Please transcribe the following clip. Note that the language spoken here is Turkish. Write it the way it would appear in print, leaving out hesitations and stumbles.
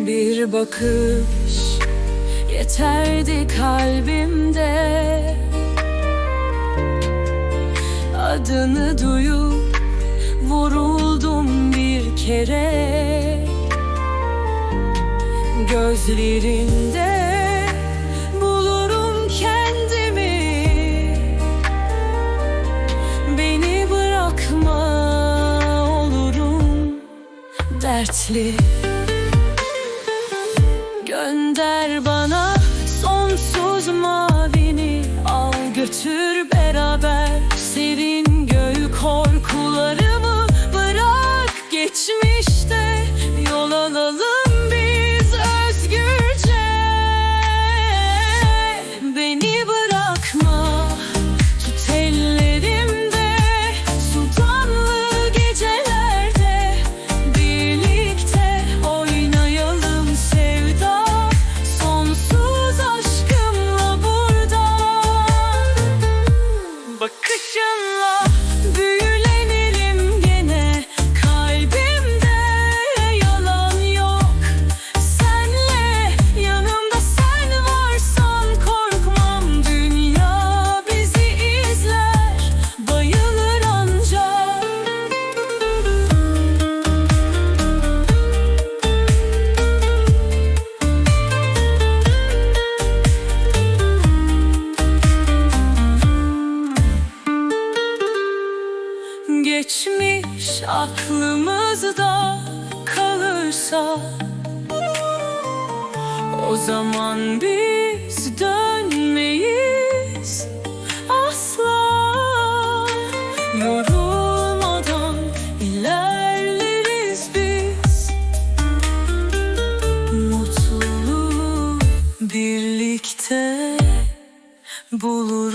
Bir bakış yeterdi kalbimde, adını duyup vuruldum bir kere. Gözlerinde bulurum kendimi, beni bırakma, olurum dertli. Gönder bana sonsuz mavini, al götür beraber serin göğü. Korkularımı bırak geçmişte, yol alalım biz özgürce. Beni bırakma, tut ellerimde, sultanlı gecelerde birlikte oynayalım sevda, sonsuz aşkımla burada. Bakışınla büyülenirim gene, kalbimde yalan yok. Senle yanımda, sen varsan korkmam. Dünya bizi izler, bayılır ancak. Geçmiş aklımızda kalırsa, o zaman biz dönmeyiz asla. Yorulmadan ilerleriz biz, mutluluğu birlikte buluruz.